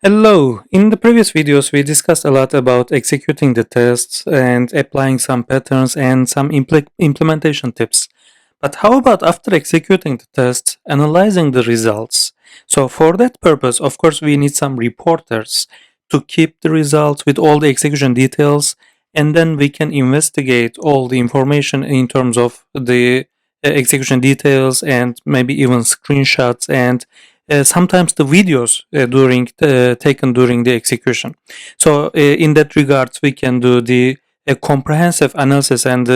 Hello! In the previous videos, we discussed a lot about executing the tests and applying some patterns and some implementation tips. But how about after executing the tests, analyzing the results? So for that purpose, of course, we need some reporters to keep the results with all the execution details, and then we can investigate all the information in terms of the execution details and maybe even screenshots and sometimes the videos taken during the execution. So in that regards, we can do the comprehensive analysis and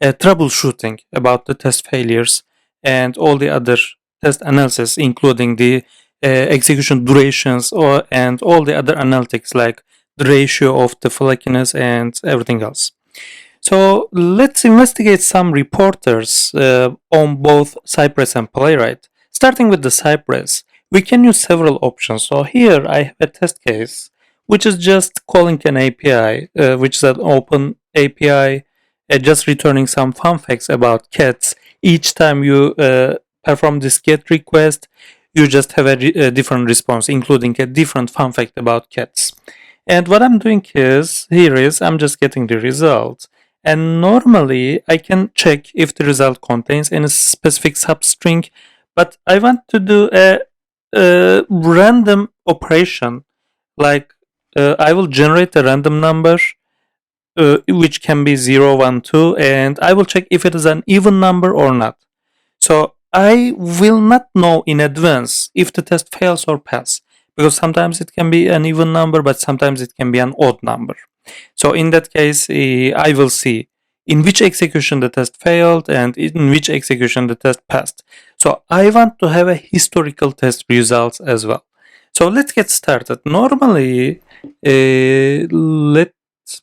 troubleshooting about the test failures and all the other test analysis, including the execution durations and all the other analytics like the ratio of the flakiness and everything else. So let's investigate some reporters on both Cypress and Playwright. Starting with the Cypress, we can use several options. So here I have a test case, which is just calling an API, which is an open API, just returning some fun facts about cats. Each time you perform this GET request, you just have a different response, including a different fun fact about cats. And what I'm doing is I'm just getting the result. And normally I can check if the result contains any specific substring, but I want to do a random operation. Like I will generate a random number, which can be 0, 1, 2, and I will check if it is an even number or not. So I will not know in advance if the test fails or pass, because sometimes it can be an even number, but sometimes it can be an odd number. So in that case, I will see in which execution the test failed and in which execution the test passed. So I want to have a historical test results as well. So let's get started. Normally, let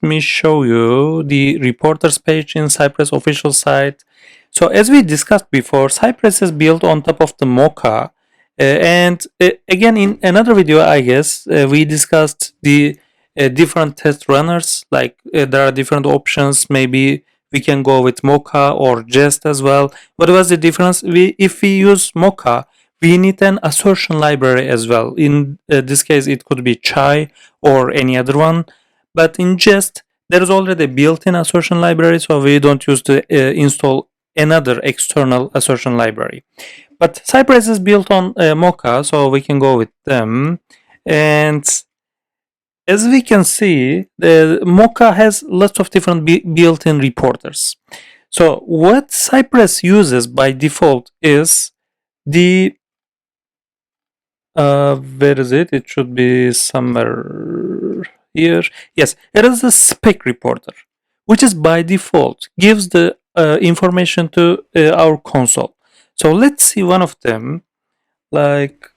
me show you the reporters page in Cypress official site. So as we discussed before, Cypress is built on top of the Mocha. Again, in another video, I guess, we discussed the different test runners. Like there are different options. Maybe we can go with Mocha or Jest as well. What was the difference? If we use Mocha, we need an assertion library as well. In this case, it could be Chai or any other one. But in Jest, there is already a built-in assertion library, so we don't use to install another external assertion library. But Cypress is built on Mocha, so we can go with them. And as we can see, the Mocha has lots of different built-in reporters. So what Cypress uses by default is the where is it? It should be somewhere here. Yes, it is a spec reporter, which is by default gives the information to our console. So let's see one of them. Like,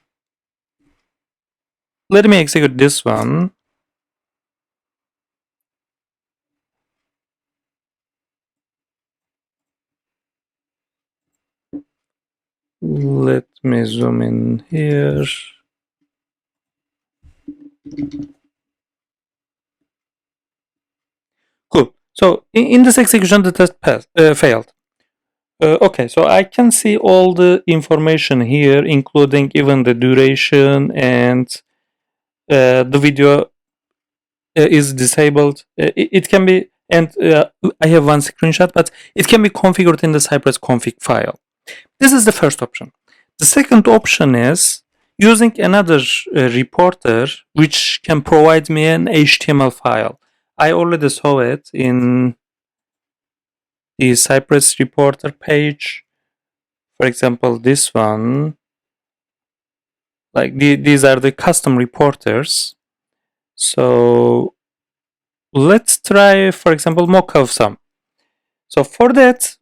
let me execute this one. Let me zoom in here. Cool. So in this execution, the test failed. Okay, so I can see all the information here, including even the duration and the video is disabled. It can be, and I have one screenshot, but it can be configured in the Cypress config file. This is the first option. The second option is using another reporter which can provide me an HTML file. I already saw it in the Cypress reporter page. For example, this one. Like these are the custom reporters. So let's try, for example, Mochawesome. So for that,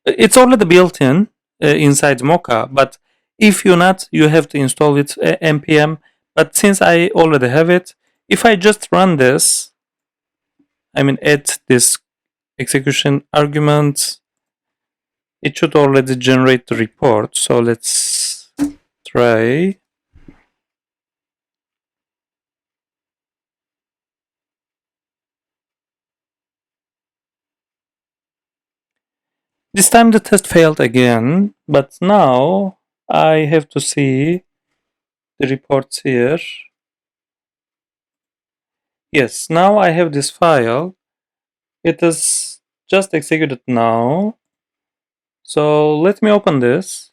it's already built in inside Mocha, but if you're not, you have to install it npm. But since I already have it, if I just run this, add this execution argument, it should already generate the report. So let's try. This time the test failed again, but now I have to see the reports here. Yes, now I have this file. It is just executed now. So let me open this.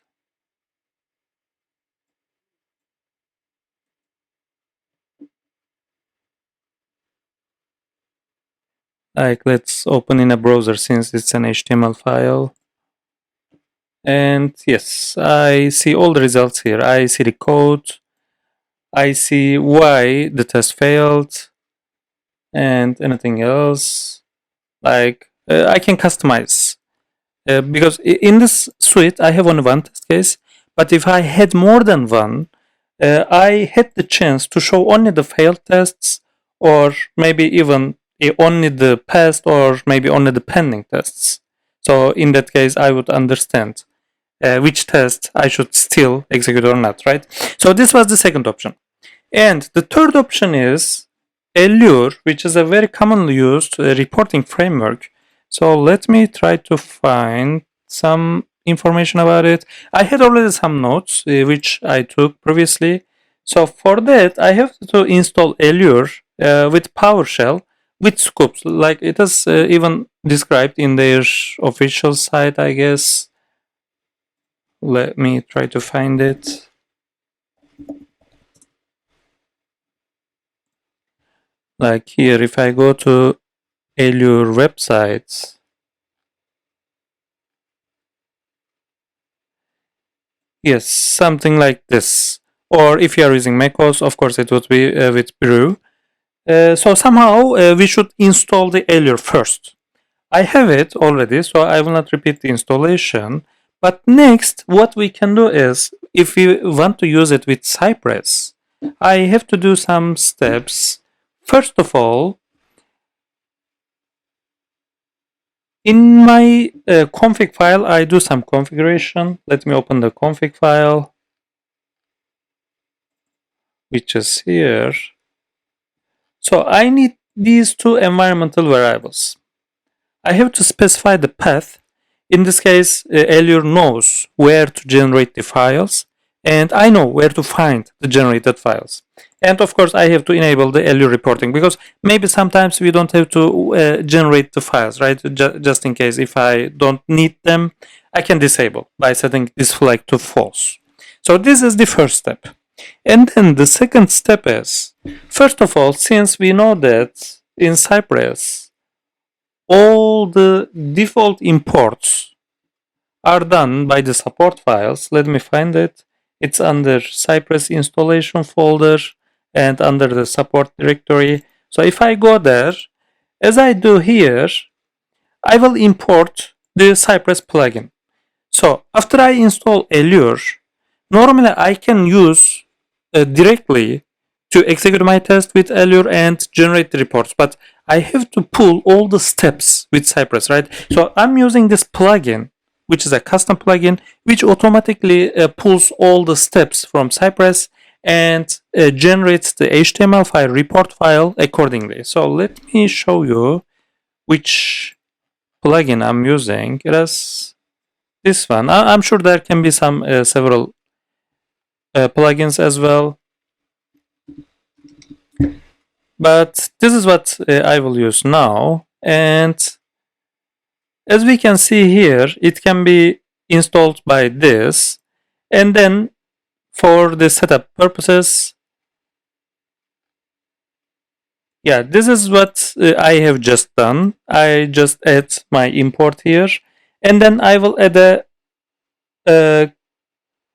Like, let's open in a browser since it's an HTML file. And yes, I see all the results here. I see the code. I see why the test failed and anything else. Like, I can customize because in this suite I have only one test case. But if I had more than one, I had the chance to show only the failed tests, or maybe even only the passed, or maybe only the pending tests. So in that case, I would understand which test I should still execute or not, right? So this was the second option. And the third option is Allure, which is a very commonly used reporting framework. So let me try to find some information about it. I had already some notes which I took previously. So for that, I have to install Allure with PowerShell with scopes. Like it is even described in their official site, I guess. Let me try to find it. Like here, if I go to Allure websites, yes, something like this. Or if you are using macOS, of course, it would be with Brew. So somehow we should install the Allure first. I have it already, so I will not repeat the installation. But next, what we can do is, if we want to use it with Cypress, I have to do some steps. First of all, in my config file, I do some configuration. Let me open the config file, which is here. So I need these two environmental variables. I have to specify the path. In this case, Allure knows where to generate the files, and I know where to find the generated files. And of course, I have to enable the Allure reporting because maybe sometimes we don't have to generate the files, right? Just in case if I don't need them, I can disable by setting this flag to false. So this is the first step. And then the second step is, first of all, since we know that in Cypress, all the default imports are done by the support files. Let me find it. It's under Cypress installation folder and under the support directory. So if I go there, as I do here, I will import the Cypress plugin. So after I install Allure, normally I can use directly to execute my test with Allure and generate the reports, but I have to pull all the steps with Cypress, right? So I'm using this plugin, which is a custom plugin, which automatically pulls all the steps from Cypress and generates the HTML file, report file accordingly. So let me show you which plugin I'm using. It is this one. I'm sure there can be some several plugins as well, but this is what I will use now. And as we can see here, it can be installed by this, and then for the setup purposes, yeah, this is what I have just done. I just add my import here, and then I will add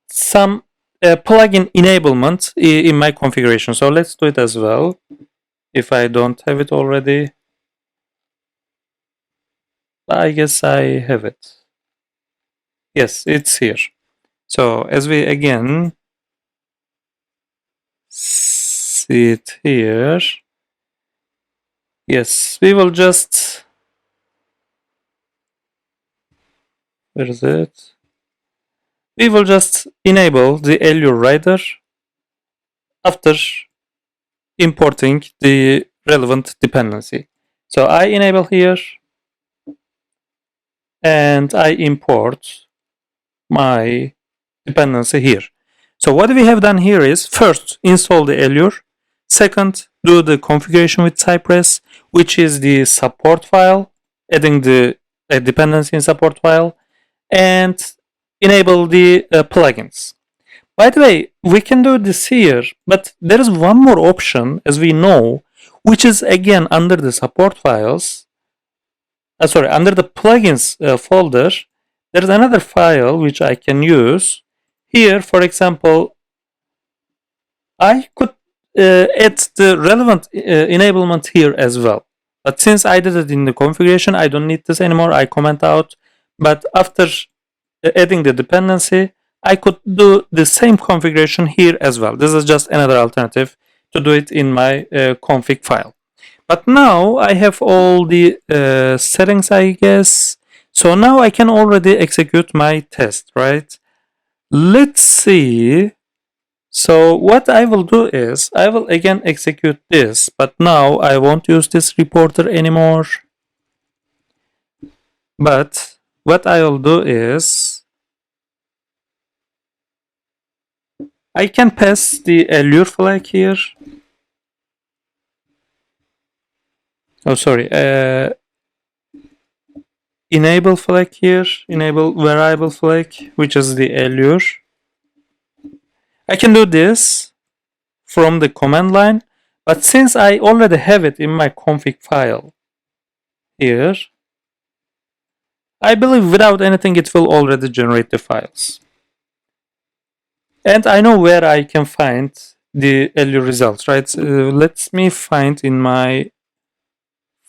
some plugin enablement in my configuration. So let's do it as well, if I don't have it already. I guess I have it. Yes, it's here. So as we again see it here, yes, we will just, where is it? We will just enable the Allure Rider after importing the relevant dependency. So I enable here and I import my dependency here. So what we have done here is first install the Allure, second do the configuration with Cypress, which is the support file, adding the dependency in support file, and enable the plugins. By the way, we can do this here, but there is one more option, as we know, which is again under the support files. Under the plugins folder. There is another file which I can use. Here, for example, I could add the relevant enablement here as well. But since I did it in the configuration, I don't need this anymore. I comment out. But after adding the dependency, I could do the same configuration here as well. This is just another alternative to do it in my config file. But now I have all the settings, I guess. So now I can already execute my test, right? Let's see. So what I will do is I will again execute this, but now I won't use this reporter anymore. But what I will do is I can pass the Allure flag here. Oh, sorry. Enable flag here, enable variable flag, which is the Allure. I can do this from the command line, but since I already have it in my config file here, I believe without anything it will already generate the files. And I know where I can find the Allure results, right? Let me find in my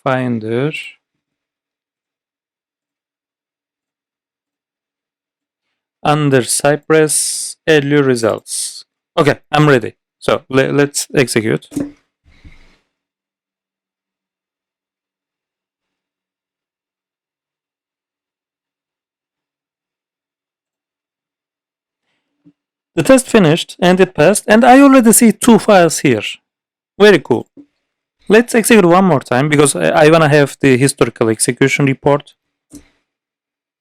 Finder. Under Cypress Allure results. Okay, I'm ready. So let's execute. The test finished and it passed, and I already see 2 files here. Very cool. Let's execute one more time because I wanna have the historical execution report.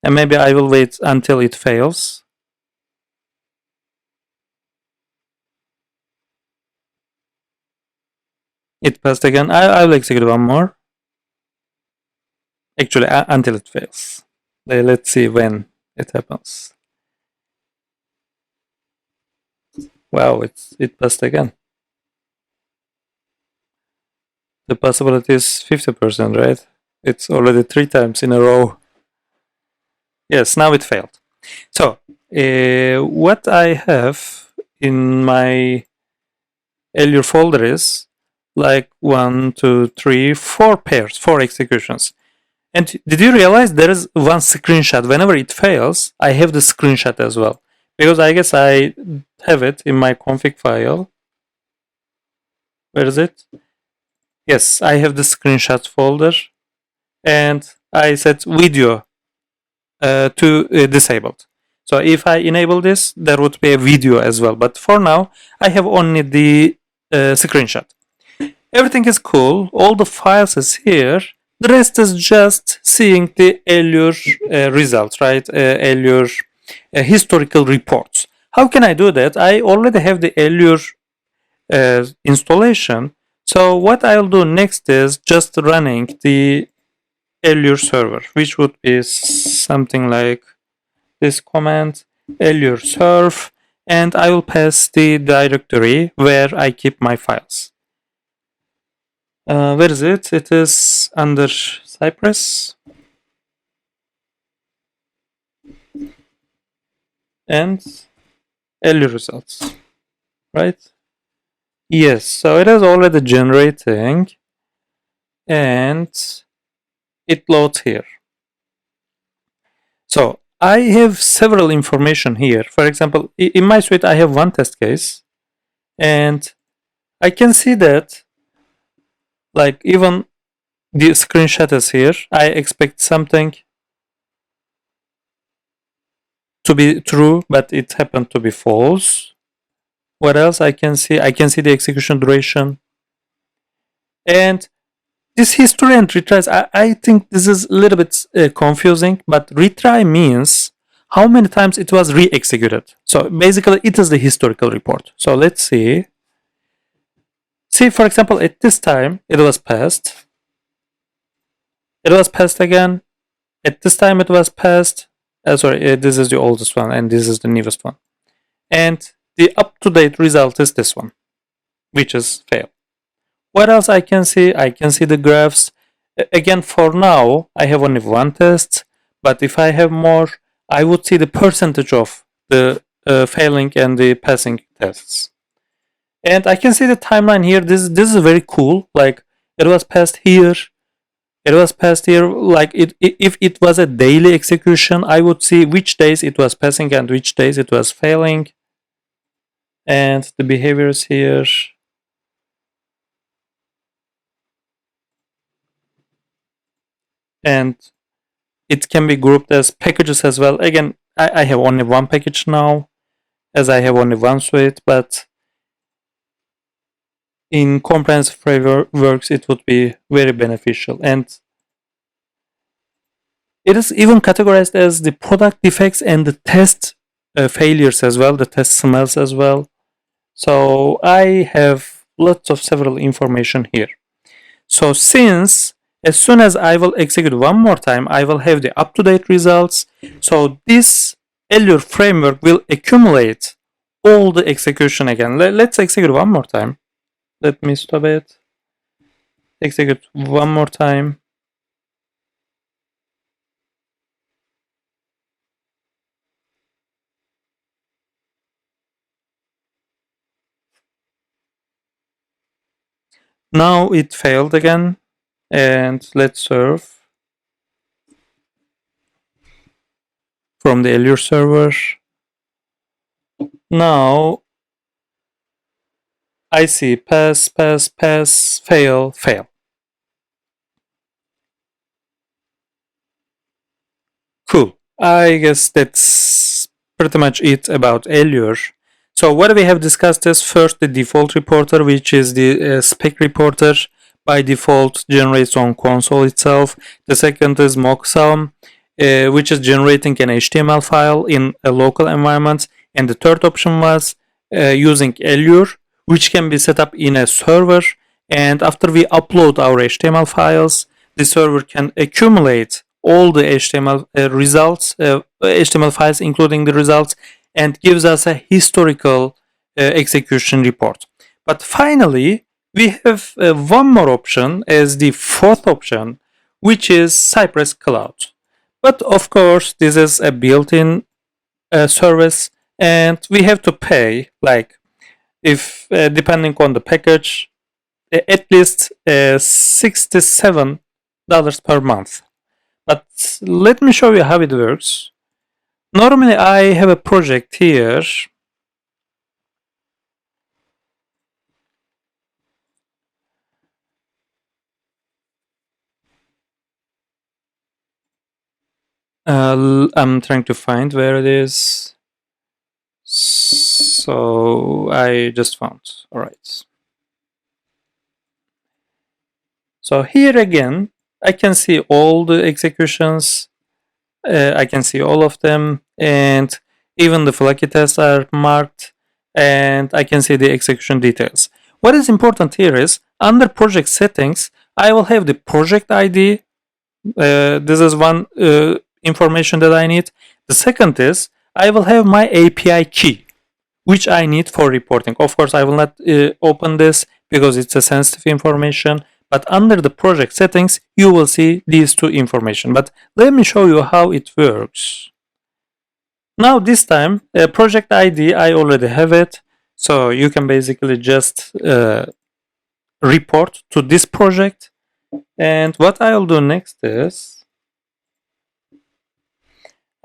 And maybe I will wait until it fails. It passed again. I will execute one more. Actually, until it fails. Let's see when it happens. Wow, it passed again. The possibility is 50%, right? It's already 3 times in a row. Yes, now it failed. So, what I have in my Allure folder is like 1, 2, 3, 4 pairs, 4 executions. And did you realize there is one screenshot? Whenever it fails, I have the screenshot as well. Because I guess I have it in my config file. Where is it? Yes, I have the screenshot folder. And I set video to disabled. So if I enable this, there would be a video as well. But for now, I have only the screenshot. Everything is cool. All the files is here. The rest is just seeing the Allure results, right? Allure historical reports. How can I do that? I already have the Allure installation. So what I'll do next is just running the Allure server, which would be something like this command, Allure serve, and I will pass the directory where I keep my files. Where is it? It is under Cypress. And Allure results, right? Yes, so it is already generating and it loads here. So I have several information here. For example, in my suite, I have one test case and I can see that like even the screenshot is here. I expect something to be true, but it happened to be false. What else I can see? I can see the execution duration. And this history and retries, I think this is a little bit confusing, but retry means how many times it was re-executed. So basically it is the historical report. So let's see. See, for example, at this time it was passed. It was passed again. At this time it was passed. Sorry, this is the oldest one and this is the newest one. And the up-to-date result is this one, which is fail. What else I can see? I can see the graphs. Again, for now, I have only one test, but if I have more, I would see the percentage of the failing and the passing tests. And I can see the timeline here. This is very cool. Like, it was passed here. It was passed here. Like, if it was a daily execution, I would see which days it was passing and which days it was failing. And the behaviors here. And it can be grouped as packages as well. Again, I have only one package now, as I have only one suite, but in comprehensive frameworks, it would be very beneficial. And it is even categorized as the product defects and the test failures as well, the test smells as well. So I have lots of several information here. So since as soon as I will execute one more time, I will have the up-to-date results. So this Allure framework will accumulate all the execution again. Let's execute one more time. Let me stop it. Execute one more time. Now it failed again. And let's serve from the Allure server. Now I see pass, pass, pass, fail, fail. Cool. I guess that's pretty much it about Allure. So what we have discussed is first the default reporter, which is the spec reporter by default generates on console itself. The second is Mochawesome, which is generating an HTML file in a local environment. And the third option was using Allure, which can be set up in a server. And after we upload our HTML files, the server can accumulate all the HTML results, HTML files, including the results, and gives us a historical execution report. But finally, we have one more option as the fourth option, which is Cypress Cloud. But of course, this is a built-in service, and we have to pay, like, if depending on the package, at least $67 per month. But let me show you how it works. Normally, I have a project here. I'm trying to find where it is. So I just found. All right. So here again, I can see all the executions. I can see all of them, and even the flaky tests are marked, and I can see the execution details. What is important here is under project settings, I will have the project ID. This is one information that I need. The second is I will have my API key, which I need for reporting. Of course, I will not open this because it's a sensitive information. But under the project settings, you will see these two information. But let me show you how it works. Now this time, project ID, I already have it. So you can basically just report to this project. And what I'll do next is,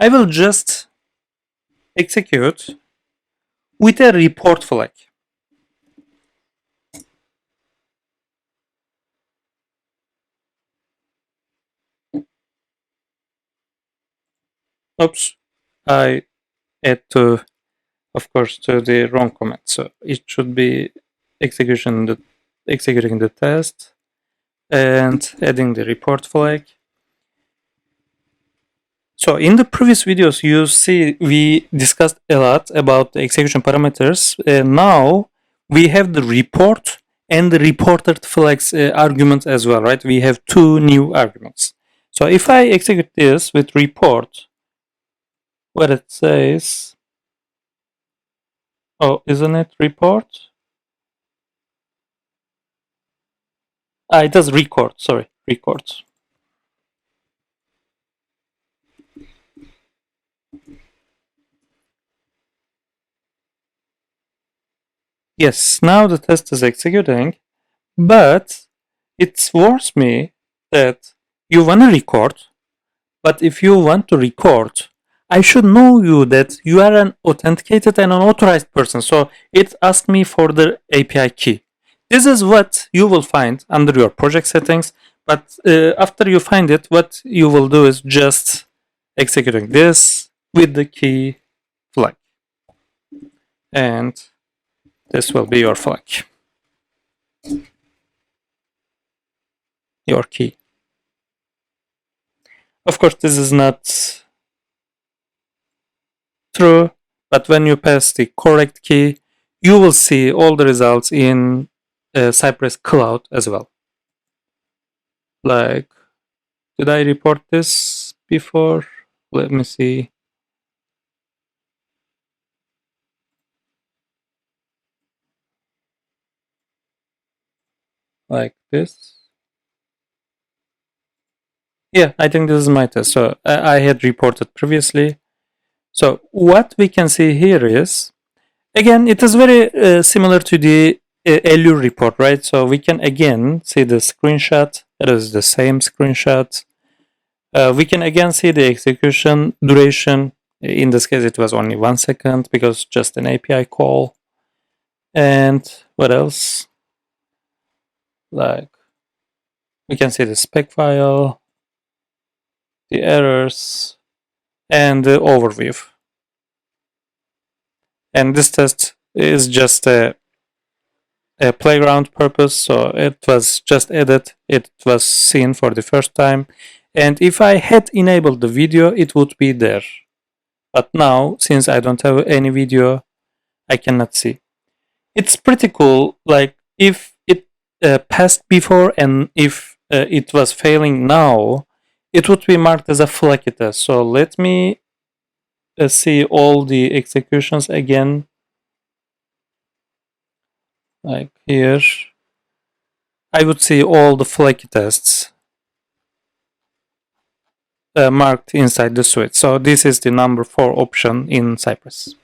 I will just execute with a report flag. Oops, I add to, of course, to the wrong command. So it should be executing the test and adding the report flag. So in the previous videos, you see we discussed a lot about the execution parameters. Now we have the report and the reported flags argument as well, right? We have two new arguments. So if I execute this with report, what it says, oh, isn't it report? It does record, sorry, record. Yes, now the test is executing, but it warns me that you want to record, but if you want to record, I should know you that you are an authenticated and unauthorized person. So it asks me for the API key. This is what you will find under your project settings. But after you find it, what you will do is just executing this with the key flag. And this will be your flag, your key. Of course, this is not true, but when you pass the correct key, you will see all the results in Cypress Cloud as well. Like, did I report this before? Let me see. Like this. Yeah, I think this is my test. So I had reported previously. So what we can see here is, again, it is very similar to the Allure report, right? So we can again see the screenshot. It is the same screenshot. We can again see the execution duration. In this case, it was only 1 second because just an API call. And what else? Like, we can see the spec file, the errors, and the overview. And this test is just a playground purpose, so it was just added. It was seen for the first time. And if I had enabled the video, it would be there. But now, since I don't have any video, I cannot see. It's pretty cool. Like, if it passed before and if it was failing now, it would be marked as a flag test. So let me see all the executions again. Like here, I would see all the flag tests marked inside the suite. So this is the number 4 option in Cypress.